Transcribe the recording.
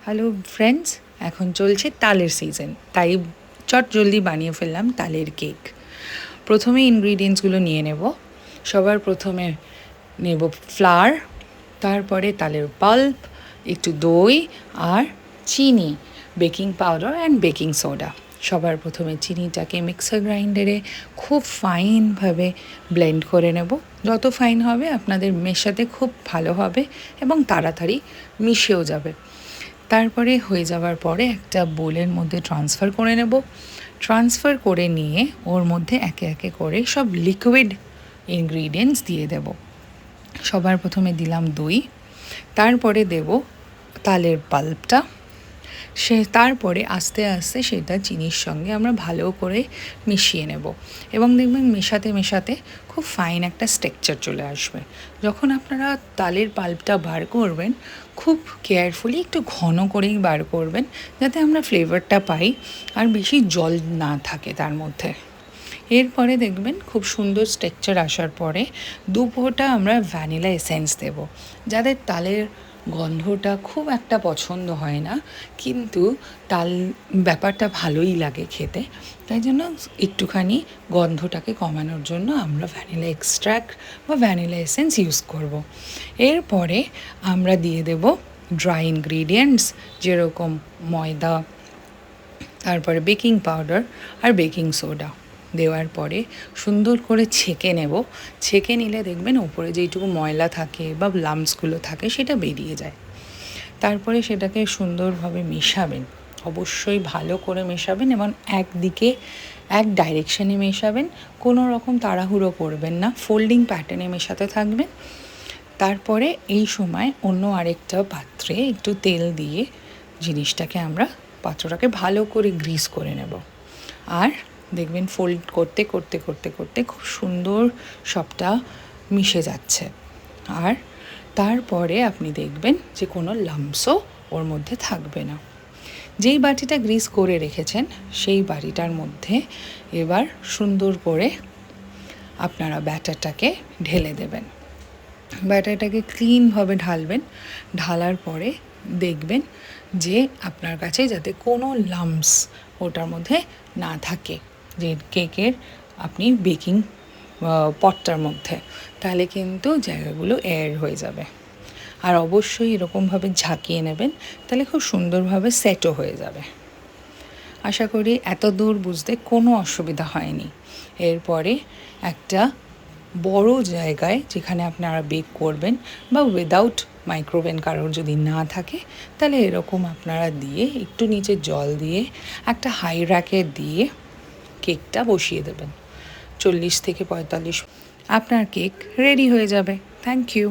Hello friends, এখন চলছে তালের সিজন, তাই চট জলদি বানিয়ে ফেললাম তালের কেক। প্রথমে ইনগ্রিডিয়েন্টসগুলো নিয়ে নেব। সবার প্রথমে নেব ফ্লাওয়ার, তারপরে তালের পাল্প, একটু দই আর চিনি, baking powder and baking soda. সবার প্রথমে চিনিটাকে মিক্সার গ্রাইন্ডারে খুব ফাইনভাবে ব্লেন্ড করে নেব। যত ফাইন হবে আপনাদের মেশাতে খুব ভালো হবে এবং তাড়াতাড়ি মিশেও যাবে। তারপরে হয়ে যাওয়ার পরে একটা বোলের মধ্যে ট্রান্সফার করে নেব। ট্রান্সফার করে নিয়ে ওর মধ্যে একে একে করে সব লিকুইড ইনগ্রিডিয়েন্টস দিয়ে দেব। সবার প্রথমে দিলাম দই, তারপরে দেব তালের পাল্পটা, তারপরে আস্তে আস্তে সেটা চিনির সঙ্গে আমরা ভালো করে মিশিয়ে নেব এবং দেখবেন মেশাতে মেশাতে খুব ফাইন একটা স্ট্রাকচার চলে আসবে। যখন আপনারা তালের পাল্পটা বার করবেন খুব কেয়ারফুলি একটু ঘন করেই বার করবেন, যাতে আমরা ফ্লেভারটা পাই আর বেশি জল না থাকে তার মধ্যে। এরপরে দেখবেন খুব সুন্দর স্ট্রাকচার আসার পরে 2 ফোঁটা আমরা ভ্যানিলা এসেন্স দেব। যাদের তালের গন্ধটা খুব একটা পছন্দ হয় না, কিন্তু তাল ব্যাপারটা ভালোই লাগে খেতে, তাই জন্য একটুখানি গন্ধটাকে কমানোর জন্য আমরা ভ্যানিলা এক্সট্র্যাক্ট বা ভ্যানিলা এসেন্স ইউজ করব। এরপরে আমরা দিয়ে দেব ড্রাই ইনগ্রিডিয়েন্টস, যেরকম ময়দা, তারপরে বেকিং পাউডার আর বেকিং সোডা। দেওয়ার পরে সুন্দর করে ছেঁকে নেব। ছেঁকে নিলে দেখবেন ওপরে যেইটুকু ময়লা থাকে বা লাম্পসগুলো থাকে সেটা বেরিয়ে যায়। তারপরে সেটাকে সুন্দরভাবে মেশাবেন, অবশ্যই ভালো করে মেশাবেন এবং একদিকে এক ডাইরেকশানে মেশাবেন, কোনো রকম তাড়াহুড়ো করবেন না, ফোল্ডিং প্যাটার্নে মেশাতে থাকবেন। তারপরে এই সময় অন্য আরেকটা পাত্রে একটু তেল দিয়ে জিনিসটাকে আমরা পাত্রটাকে ভালো করে গ্রিস করে নেব। আর দেখবেন ফোল্ড করতে করতে করতে করতে খুব সুন্দর সবটা মিশে যাচ্ছে। আর তারপরে আপনি দেখবেন যে কোনো লাম্পসও ওর মধ্যে থাকবে না। যেই বাটিটা গ্রিস করে রেখেছেন সেই বাটিটার মধ্যে এবার সুন্দর করে আপনারা ব্যাটারটাকে ঢেলে দেবেন। ব্যাটারটাকে ক্লিনভাবে ঢালবেন। ঢালার পরে দেখবেন যে আপনার কাছে যাতে কোনো লাম্পস ওটার মধ্যে না থাকে, যে কেকের আপনি বেকিং পটটার মধ্যে, তাহলে কিন্তু জায়গাগুলো এয়ার হয়ে যাবে। আর অবশ্যই এরকমভাবে ঝাঁকিয়ে নেবেন, তাহলে খুব সুন্দরভাবে সেটও হয়ে যাবে। আশা করি এত দূর বুঝতে কোনো অসুবিধা হয়নি। এরপরে একটা বড় জায়গায় যেখানে আপনারা বেক করবেন বা উইদাউট মাইক্রোওভেন কারোর যদি না থাকে, তাহলে এরকম আপনারা দিয়ে একটু নিচে জল দিয়ে একটা হাই র্যাকে দিয়ে কেকটা বসিয়ে দেবেন। 40 থেকে 45 আপনার কেক রেডি হয়ে যাবে। Thank you.